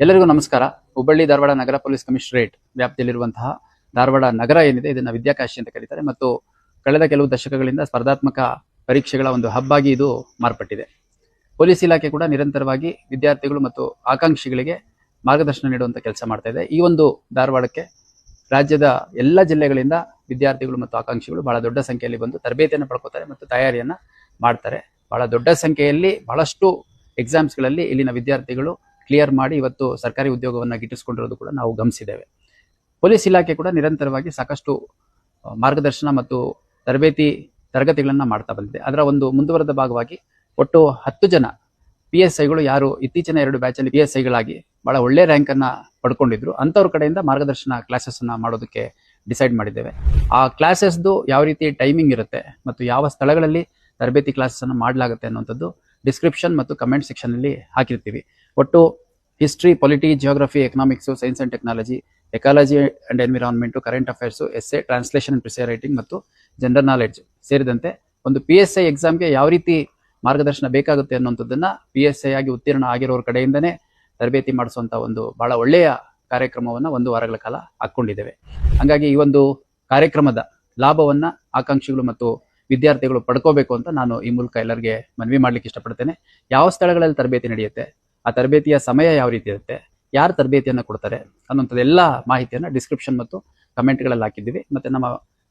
ಎಲ್ಲರಿಗೂ ನಮಸ್ಕಾರ. ಹುಬ್ಬಳ್ಳಿ ಧಾರವಾಡ ನಗರ police commissionerate ವ್ಯಾಪ್ತಿಯಲ್ಲಿರುವಂತಹ Dharwad ನಗರ ಏನಿದೆ ಇದನ್ನ ವಿದ್ಯಾಕಾಶಿ ಅಂತ ಕರೀತಾರೆ ಮತ್ತು ಕಳೆದ ಕೆಲವು ದಶಕಗಳಿಂದ ಸ್ಪರ್ಧಾತ್ಮಕ ಪರೀಕ್ಷೆಗಳ ಒಂದು ಹಬ್ ಆಗಿ ಇದು ಮಾರ್ಪಟ್ಟಿದೆ. ಪೊಲೀಸ್ ಇಲಾಖೆ ಕೂಡ ನಿರಂತರವಾಗಿ ವಿದ್ಯಾರ್ಥಿಗಳು ಮತ್ತು ಆಕಾಂಕ್ಷಿಗಳಿಗೆ ಮಾರ್ಗದರ್ಶನ ನೀಡುವಂತ ಕೆಲಸ ಮಾಡ್ತಾ ಇದೆ. ಈ ಒಂದು ಧಾರವಾಡಕ್ಕೆ ರಾಜ್ಯದ ಎಲ್ಲ ಜಿಲ್ಲೆಗಳಿಂದ ವಿದ್ಯಾರ್ಥಿಗಳು ಮತ್ತು ಆಕಾಂಕ್ಷಿಗಳು ಬಹಳ ದೊಡ್ಡ ಸಂಖ್ಯೆಯಲ್ಲಿ ಬಂದು ತರಬೇತಿಯನ್ನು ಪಡ್ಕೋತಾರೆ ಮತ್ತು ತಯಾರಿಯನ್ನ ಮಾಡ್ತಾರೆ. ಬಹಳ ದೊಡ್ಡ ಸಂಖ್ಯೆಯಲ್ಲಿ ಬಹಳಷ್ಟು ಎಕ್ಸಾಮ್ಸ್ಗಳಲ್ಲಿ ಇಲ್ಲಿನ ವಿದ್ಯಾರ್ಥಿಗಳು ಕ್ಲಿಯರ್ ಮಾಡಿ ಇವತ್ತು ಸರ್ಕಾರಿ ಉದ್ಯೋಗವನ್ನು ಗಿಟ್ಟಿಸಿಕೊಂಡಿರೋದು ಕೂಡ ನಾವು ಗಮನಿಸಿದ್ದೇವೆ. ಪೊಲೀಸ್ ಇಲಾಖೆ ಕೂಡ ನಿರಂತರವಾಗಿ ಸಾಕಷ್ಟು ಮಾರ್ಗದರ್ಶನ ಮತ್ತು ತರಬೇತಿ ತರಗತಿಗಳನ್ನು ಮಾಡ್ತಾ ಬಂದಿದೆ. ಅದರ ಒಂದು ಮುಂದುವರೆದ ಭಾಗವಾಗಿ ಒಟ್ಟು 10 ಜನ PSIಗಳು ಯಾರು ಇತ್ತೀಚಿನ 2 ಬ್ಯಾಚಲ್ಲಿ PSIಗಳಾಗಿ ಬಹಳ ಒಳ್ಳೆ ರ್ಯಾಂಕ್ ಅನ್ನ ಪಡ್ಕೊಂಡಿದ್ರು ಅಂಥವ್ರ ಕಡೆಯಿಂದ ಮಾರ್ಗದರ್ಶನ ಕ್ಲಾಸಸ್ ಅನ್ನ ಮಾಡೋದಕ್ಕೆ ಡಿಸೈಡ್ ಮಾಡಿದ್ದೇವೆ. ಆ ಕ್ಲಾಸಸ್ದು ಯಾವ ರೀತಿ ಟೈಮಿಂಗ್ ಇರುತ್ತೆ ಮತ್ತು ಯಾವ ಸ್ಥಳಗಳಲ್ಲಿ ತರಬೇತಿ ಕ್ಲಾಸಸ್ ಅನ್ನು ಮಾಡಲಾಗುತ್ತೆ ಅನ್ನುವಂಥದ್ದು ಡಿಸ್ಕ್ರಿಪ್ಷನ್ ಮತ್ತು ಕಮೆಂಟ್ ಸೆಕ್ಷನ್ ಅಲ್ಲಿ ಹಾಕಿರ್ತೀವಿ. ಒಟ್ಟು history, polity, geography, economics, science and technology, ecology and environment, current affairs, essay, translation and precis writing ಮತ್ತು ಜನರಲ್ ನಾಲೆಡ್ಜ್ ಸೇರಿದಂತೆ ಒಂದು PSI ಎಕ್ಸಾಮ್ಗೆ ಯಾವ ರೀತಿ ಮಾರ್ಗದರ್ಶನ ಬೇಕಾಗುತ್ತೆ ಅನ್ನುವಂಥದ್ದನ್ನ PSI ಆಗಿ ಉತ್ತೀರ್ಣ ಆಗಿರೋರ ಕಡೆಯಿಂದನೇ ತರಬೇತಿ ಮಾಡಿಸುವಂತ ಒಂದು ಬಹಳ ಒಳ್ಳೆಯ ಕಾರ್ಯಕ್ರಮವನ್ನ 1 ವಾರಗಳ ಕಾಲ ಹಾಕೊಂಡಿದ್ದೇವೆ. ಹಾಗಾಗಿ ಈ ಒಂದು ಕಾರ್ಯಕ್ರಮದ ಲಾಭವನ್ನ ಆಕಾಂಕ್ಷಿಗಳು ಮತ್ತು ವಿದ್ಯಾರ್ಥಿಗಳು ಪಡ್ಕೋಬೇಕು ಅಂತ ನಾನು ಈ ಮೂಲಕ ಎಲ್ಲರಿಗೆ ಮನವಿ ಮಾಡ್ಲಿಕ್ಕೆ ಇಷ್ಟಪಡ್ತೇನೆ. ಯಾವ ಸ್ಥಳಗಳಲ್ಲಿ ತರಬೇತಿ ನಡೆಯುತ್ತೆ, ಆ ತರಬೇತಿಯ ಸಮಯ ಯಾವ ರೀತಿ ಇರುತ್ತೆ, ಯಾರು ತರಬೇತಿಯನ್ನು ಕೊಡ್ತಾರೆ ಅನ್ನುವಂಥದ್ದು ಎಲ್ಲ ಮಾಹಿತಿಯನ್ನು ಡಿಸ್ಕ್ರಿಪ್ಷನ್ ಮತ್ತು ಕಮೆಂಟ್ಗಳಲ್ಲಿ ಹಾಕಿದ್ದೀವಿ. ಮತ್ತೆ ನಮ್ಮ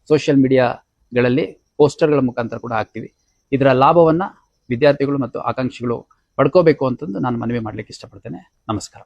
ಸೋಷಿಯಲ್ ಮೀಡಿಯಾಗಳಲ್ಲಿ ಪೋಸ್ಟರ್ಗಳ ಮುಖಾಂತರ ಕೂಡ ಹಾಕ್ತೀವಿ. ಇದರ ಲಾಭವನ್ನ ವಿದ್ಯಾರ್ಥಿಗಳು ಮತ್ತು ಆಕಾಂಕ್ಷಿಗಳು ಪಡ್ಕೋಬೇಕು ಅಂತಂದು ನಾನು ಮನವಿ ಮಾಡ್ಲಿಕ್ಕೆ ಇಷ್ಟಪಡ್ತೇನೆ. ನಮಸ್ಕಾರ.